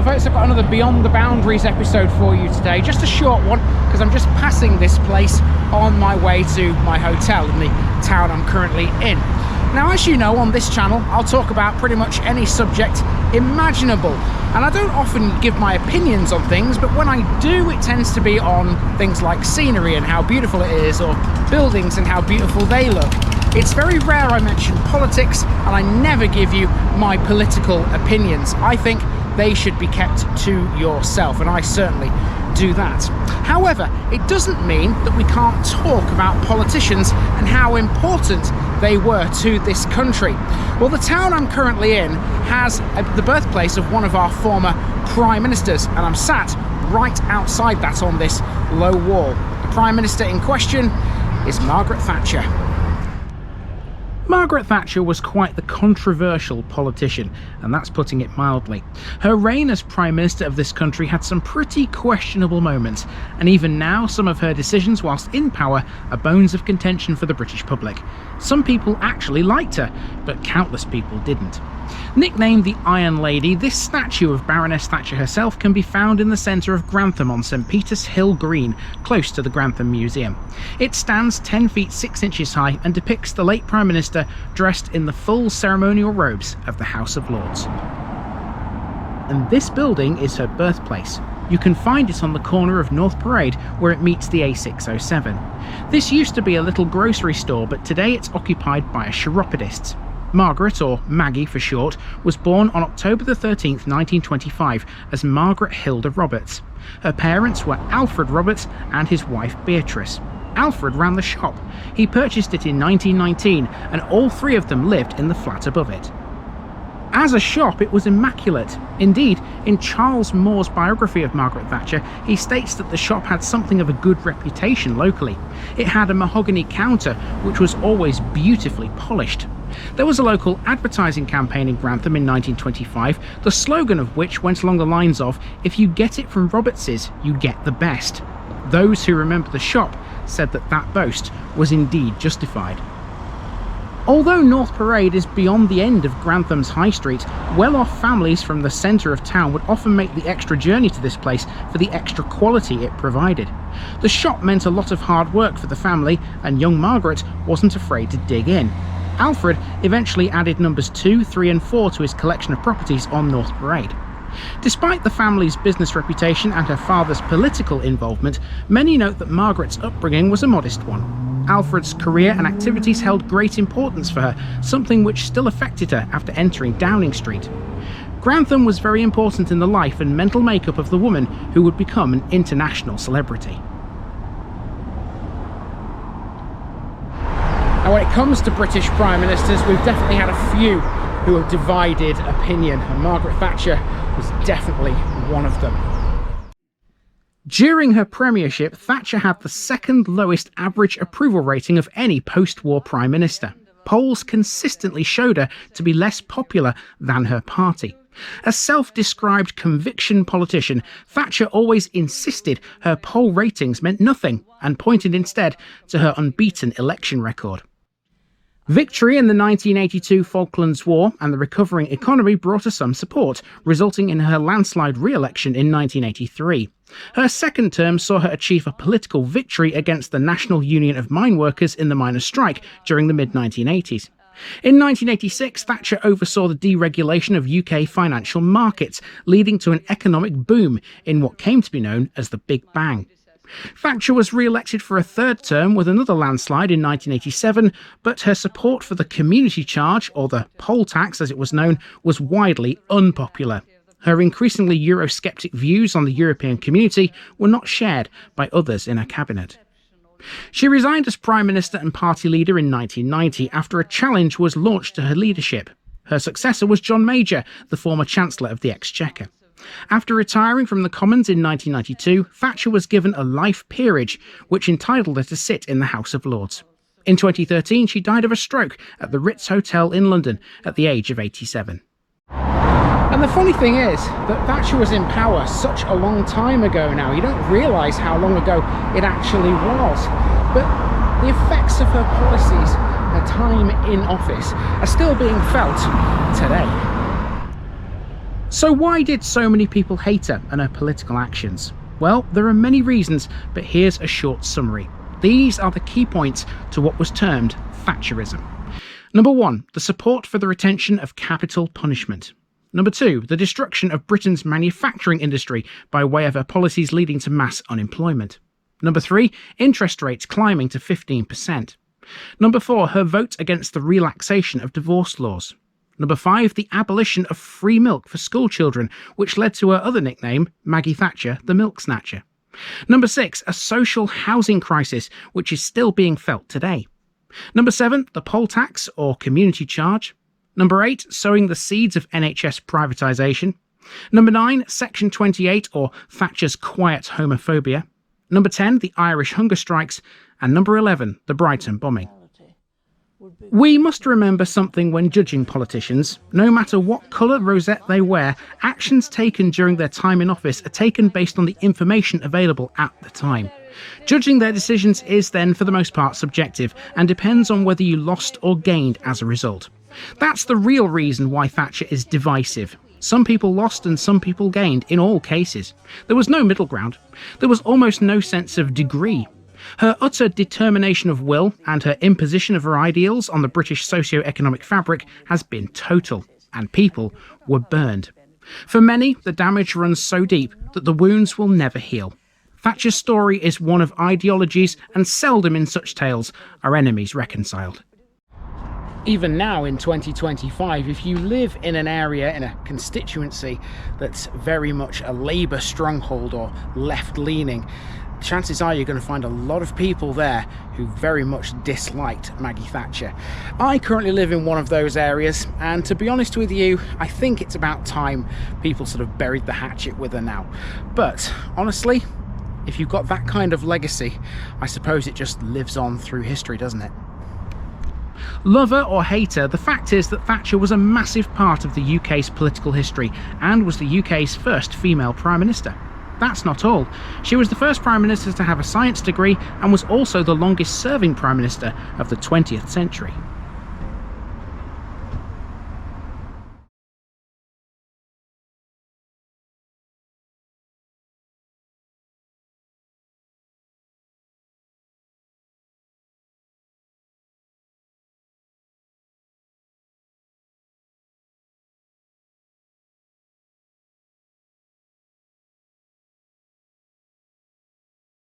Hello folks, I've got another Beyond the Boundaries episode for you today. Just a short one, because I'm just passing this place on my way to my hotel in the town I'm currently in. Now, as you know, on this channel, I'll talk about pretty much any subject imaginable. And I don't often give my opinions on things, but when I do, it tends to be on things like scenery and how beautiful it is, or buildings and how beautiful they look. It's very rare I mention politics, and I never give you my political opinions. I think they should be kept to yourself, and I certainly do that. However, it doesn't mean that we can't talk about politicians and how important they were to this country. Well, the town I'm currently in has the birthplace of one of our former prime ministers, and I'm sat right outside that on this low wall. The prime minister in question is Margaret Thatcher. Margaret Thatcher was quite the controversial politician, and that's putting it mildly. Her reign as Prime Minister of this country had some pretty questionable moments, and even now some of her decisions whilst in power are bones of contention for the British public. Some people actually liked her, but countless people didn't. Nicknamed the Iron Lady, this statue of Baroness Thatcher herself can be found in the centre of Grantham on St Peter's Hill Green, close to the Grantham Museum. It stands 10 feet 6 inches high and depicts the late Prime Minister dressed in the full ceremonial robes of the House of Lords. And this building is her birthplace. You can find it on the corner of North Parade where it meets the A607. This used to be a little grocery store, but today it's occupied by a chiropodist. Margaret, or Maggie for short, was born on October the 13th, 1925 as Margaret Hilda Roberts. Her parents were Alfred Roberts and his wife Beatrice. Alfred ran the shop. He purchased it in 1919, and all three of them lived in the flat above it. As a shop, it was immaculate. Indeed, in Charles Moore's biography of Margaret Thatcher, he states that the shop had something of a good reputation locally. It had a mahogany counter, which was always beautifully polished. There was a local advertising campaign in Grantham in 1925, the slogan of which went along the lines of, "If you get it from Roberts's, you get the best." Those who remember the shop said that that boast was indeed justified. Although North Parade is beyond the end of Grantham's High Street, well-off families from the centre of town would often make the extra journey to this place for the extra quality it provided. The shop meant a lot of hard work for the family, and young Margaret wasn't afraid to dig in. Alfred eventually added numbers 2, 3 and 4 to his collection of properties on North Parade. Despite the family's business reputation and her father's political involvement, many note that Margaret's upbringing was a modest one. Alfred's career and activities held great importance for her, something which still affected her after entering Downing Street. Grantham was very important in the life and mental makeup of the woman who would become an international celebrity. Now, when it comes to British Prime Ministers, we've definitely had a few who have divided opinion, and Margaret Thatcher was definitely one of them. During her premiership, Thatcher had the second lowest average approval rating of any post-war Prime Minister. Polls consistently showed her to be less popular than her party. A self-described conviction politician, Thatcher always insisted her poll ratings meant nothing, and pointed instead to her unbeaten election record. Victory in the 1982 Falklands War and the recovering economy brought her some support, resulting in her landslide re-election in 1983. Her second term saw her achieve a political victory against the National Union of Mine Workers in the miners' strike during the mid-1980s. In 1986, Thatcher oversaw the deregulation of UK financial markets, leading to an economic boom in what came to be known as the Big Bang. Thatcher was re-elected for a third term with another landslide in 1987, but her support for the community charge, or the poll tax as it was known, was widely unpopular. Her increasingly Eurosceptic views on the European community were not shared by others in her cabinet. She resigned as Prime Minister and party leader in 1990 after a challenge was launched to her leadership. Her successor was John Major, the former Chancellor of the Exchequer. After retiring from the Commons in 1992, Thatcher was given a life peerage, which entitled her to sit in the House of Lords. In 2013, she died of a stroke at the Ritz Hotel in London at the age of 87. And the funny thing is that Thatcher was in power such a long time ago now. You don't realise how long ago it actually was. But the effects of her policies, her time in office, are still being felt today. So why did so many people hate her and her political actions? Well, there are many reasons, but here's a short summary. These are the key points to what was termed Thatcherism. Number 1, the support for the retention of capital punishment. Number 2, the destruction of Britain's manufacturing industry by way of her policies leading to mass unemployment. Number 3, interest rates climbing to 15%. Number 4, her vote against the relaxation of divorce laws. Number 5, the abolition of free milk for school children, which led to her other nickname, Maggie Thatcher, the Milk Snatcher. Number 6, a social housing crisis, which is still being felt today. Number 7, the poll tax or community charge. Number 8, sowing the seeds of NHS privatisation. Number 9, Section 28 or Thatcher's quiet homophobia. Number 10, the Irish hunger strikes. And number 11, the Brighton bombing. We must remember something when judging politicians. No matter what colour rosette they wear, actions taken during their time in office are taken based on the information available at the time. Judging their decisions is then, for the most part, subjective and depends on whether you lost or gained as a result. That's the real reason why Thatcher is divisive. Some people lost and some people gained in all cases. There was no middle ground. There was almost no sense of degree. Her utter determination of will and her imposition of her ideals on the British socio-economic fabric has been total, and people were burned. For many, the damage runs so deep that the wounds will never heal. Thatcher's story is one of ideologies, and seldom in such tales are enemies reconciled. Even now in 2025, if you live in an area, in a constituency that's very much a Labour stronghold or left-leaning, chances are you're going to find a lot of people there who very much disliked Maggie Thatcher. I currently live in one of those areas, and to be honest with you, I think it's about time people sort of buried the hatchet with her now. But honestly, if you've got that kind of legacy, I suppose it just lives on through history, doesn't it? Love her or hate her, the fact is that Thatcher was a massive part of the UK's political history and was the UK's first female Prime Minister. That's not all. She was the first Prime Minister to have a science degree and was also the longest serving Prime Minister of the 20th century.